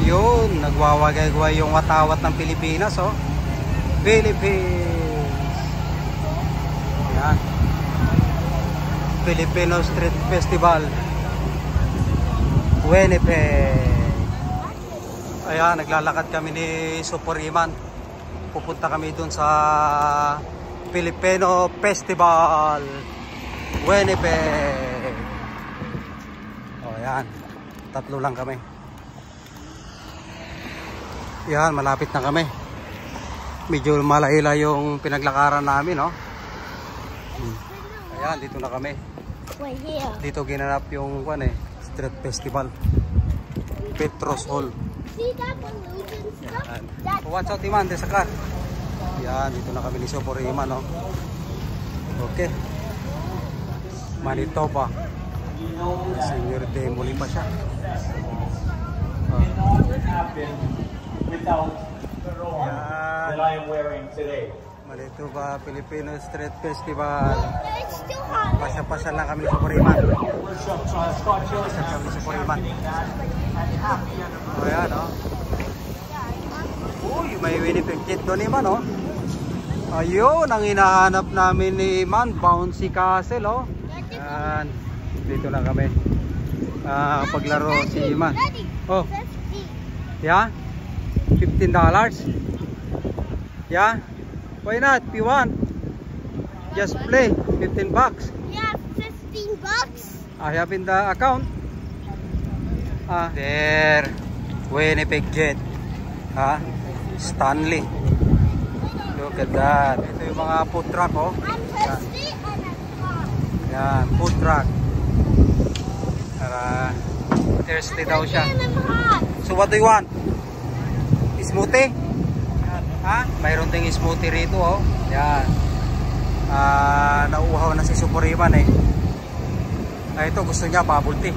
Yun, nagwawagay-gway yung watawat ng Pilipinas, oh. Philippines. Yan. Filipino Street Festival. Winnipeg. Ayan, naglalakad kami ni Superiman. Pupunta kami dun sa Filipino Festival Winnipeg. O yan, tatlo lang kami. Yan, malapit na kami. Medyo malaila yung pinaglakaran namin, no? Ayan, dito na kami. Dito ginanap yung Street Festival, Petros Hall. Watch out, Iman, sa car. Yan, dito na kami ni Superiman, no? Okay. Manitoba. Senior Demoli pa siya. Yan. Manitoba Filipino Street Festival. Pasya-pasya lang kami ni Superiman. Pasya kami ni Superiman. O yan, no? Uy, may Winnipeg Jet doon, Iman, oh. Ayun, ang hinahanap namin ni Iman, Bouncy Castle, oh. Yan, dito lang kami. Paglaro si Iman. Oh, yeah? $15? Yeah? Why not? If you want, just play. $15. Yeah, $15. I have in the account. There, Winnipeg Jet. Stanley. Look at that. Ito yung mga food truck, oh. I'm thirsty and I'm hot. Yan, food truck. Para thirsty daw siya. And I'm hot. So what do you want? Smoothie? Mayroon ding smoothie rito, oh. Yan. Nauuhaw na si Superiman, eh. Ito gusto niya bubble tea.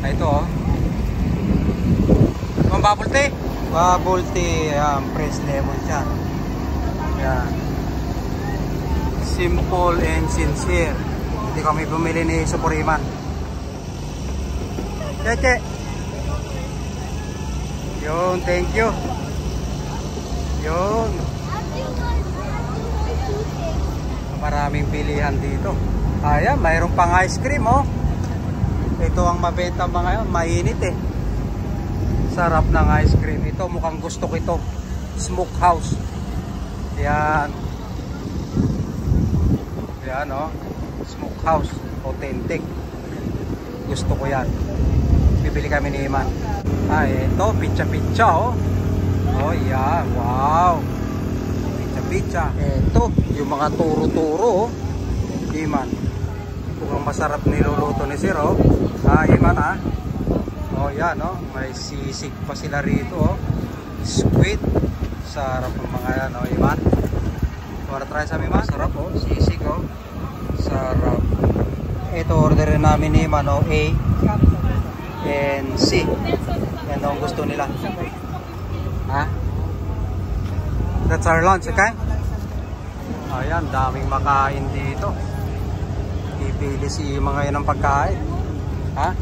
Ito, oh. Ang bubble tea? Bubble tea, fresh lemon siya. Yan. Simple and sincere. Hindi kami bumili ni Superiman. Cheche. Yun, thank you. Yun. Maraming pilihan dito. Ayan, mayroon pang ice cream, oh. Ito ang mabenta mga yun. Mainit, eh. Sarap ng ice cream. Ito, mukhang gusto ko ito. Smokehouse. Yan. Yan, oh. Smokehouse. Authentic. Gusto ko yan. Bibili kami ni Iman. Ito. Pizza-pizza, oh. Oh, yan. Wow. Pizza-pizza. Ito. Yung mga turo-turo, oh. Iman. Mukhang masarap niluluto ni Sir, oh. Iman, ah. Oh, yan, oh. May sisig pa sila rito, oh. Squid. Sarap ng mga yan, oh, Iman. Para try sa Iman. Sarap, oh. Sisig, oh. Sarap. Ito, orderin namin ni Iman, oh. A and C. Yan ang gusto nila. That's our lunch, okay? Ayan, daming makain dito. Pipili si mga yan ng pagkain. Oh.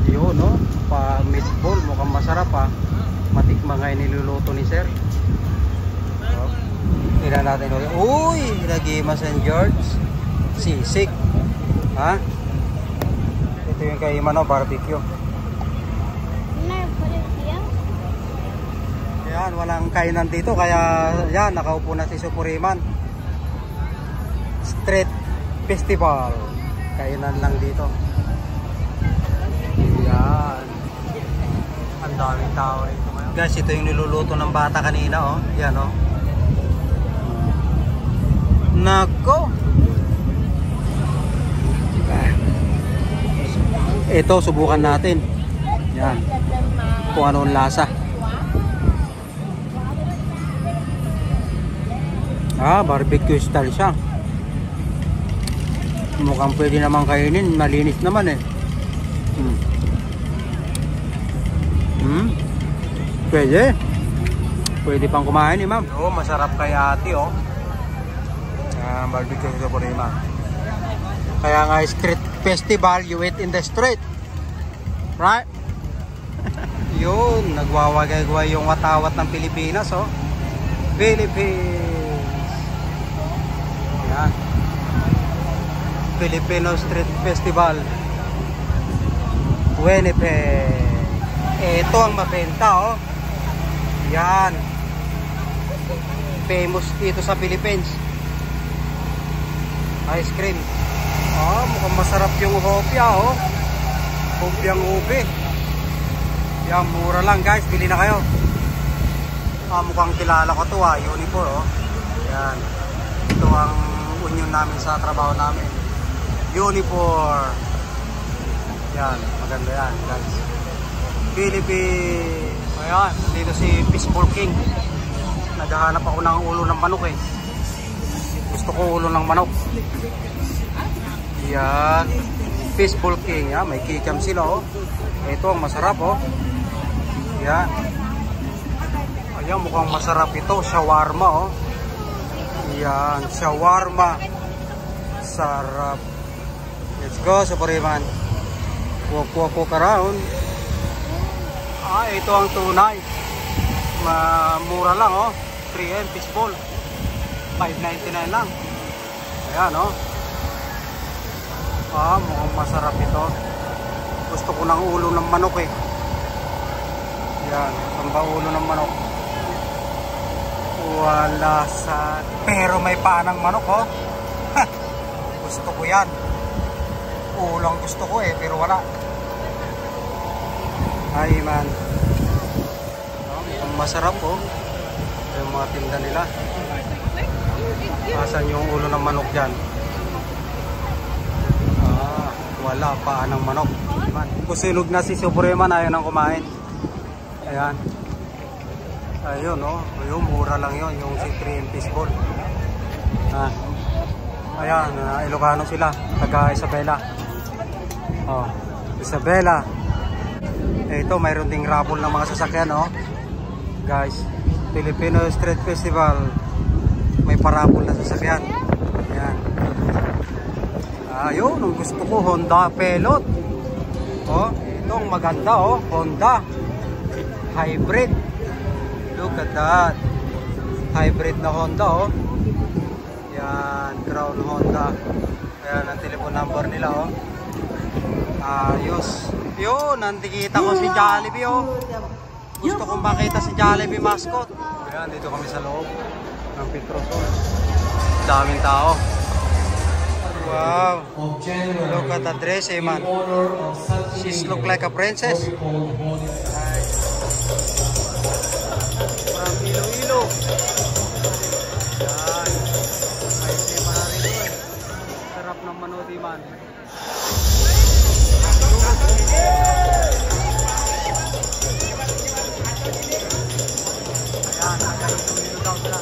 Yun, no? Pa meatball, mukhang masarap, ha? Matikman nga yung niluluto ni Sir. Oh. Tignan natin ulit. Uy! Lagima St. George. Sisig. Ito yung kay Iman, barbecue. Yan, walang kainan dito. Kaya yan, nakaupo na si Superiman. Street Festival. Kainan lang dito. Yan. Ang daming tao rito ngayon. Guys, ito yung niluluto ng bata kanina, oh. Yan, oh. Nako. Ito, subukan natin. Yan. Kung anong lasa. Barbecue style siya. Mukhang pwede naman kainin. Malinis naman, eh. Pwede. Pwede pang kumain, eh, ma'am. Oo, masarap kay ate, oh. Barbecue sa Superiman. Kaya nga, street festival, you eat in the street. Right? Yun, nagwawagay-gway yung watawat ng Pilipinas, oh. Philippines. Yan. Filipino Street Festival. Winnipeg. Ito ang mabenta, oh. Yan. Famous dito sa Philippines. Ice cream. Oh, mukhang masarap yung hopya, oh. Hopyang ube. Yan, mura lang guys. Bili na kayo. Mukhang kilala ko to, Unifor, oh. Yan. Ito ang union namin sa trabaho namin. Unifor. Yan, maganda yan guys. Philippines. Ayan, dito si Fishball King. Naghahanap ako ng ulo ng manok eh. Gusto ko ulo ng manok. Yan. Fishball King. Yan, may kikam sila, oh. Ito ang masarap, oh. Yan. Ayan, mukhang masarap ito. Shawarma, oh. Yan, shawarma. Sarap. Let's go, Superman. Walk around. Ito ang tunay. Mura lang, oh. 3M fishball. 5.99 lang. Ayan, oh. Mukhang masarap ito. Gusto ko ng ulo ng manok eh. Yan, ang ba ulo ng manok? Wala sa... Pero may paa ng manok, oh. Gusto ko yan. Ulang gusto ko eh, pero wala. Ay man. Ang masarap, oh. Yung mga tinda nila. Asan yung ulo ng manok dyan? Wala, paa ng manok. Kusinog na si Superman, ayaw nang kumain. Ayan. Ayun, oh. Ayun, mura lang yun. Yung si 3M fishball. Ayan, Ilocano sila. Taga Isabela. Oh, Isabela. Ito, mayroon ding raffle ng mga sasakyan, oh. Guys, Filipino Street Festival. May parapol na sasakyan. Ayan. Ayun, ang gusto ko, Honda Pilot. Oh, itong maganda, oh. Honda Hybrid. Look at that. Hybrid na Honda, oh. Yan, Crown Honda. Ayan, ang telephone number nila, oh. Ayos. Yun, nandikita ko si Jollibee, oh. Gusto kong makita si Jollibee mascot. Ayan, dito kami sa loob ng Petrosol. Daming tao. Wow. Look at the dress, eh, man. She's look like a princess. Nice. From Iloilo. Yan. Ayos na yung mararito, eh. Sarap ng manood, man. Ayan, nagkaroon tumilo daw sila.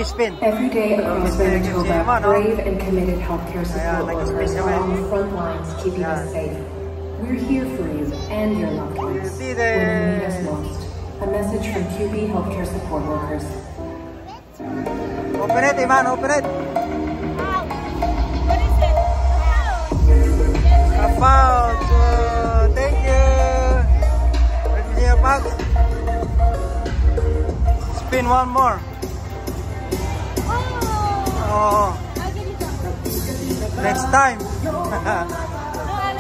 nag-spin. Every day across Manitoba, Yaman, oh. brave and committed healthcare support nag-spin workers kami. are on the front lines keeping Yan. us safe. We're here for you and your loved ones See when you need us there. most. A message from QB Healthcare Support Workers. Open it, Iman, open it. Wow. What is it? Wow. A pouch. Thank you. Let me see your pouch. Spin one more. Oh. Oh, next time.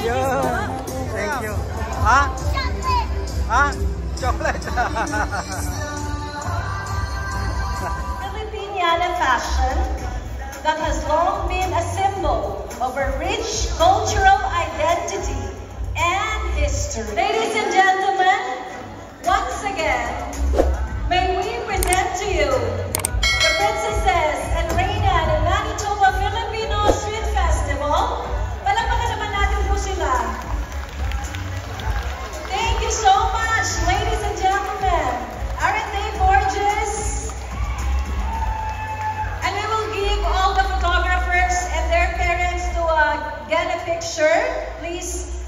Yeah. Thank you. Ha? Chocolate. Ha? Chocolate. Filipiniana fashion that has long been a symbol of a rich cultural identity and history. Ladies and gentlemen, once again, may we present to you the Princesses and Reina ng Manitoba Filipino Street Festival. Palakpakan naman natin po sila. Thank you so much, ladies and gentlemen. Aren't they gorgeous? And we will give all the photographers and their parents to get a picture. Please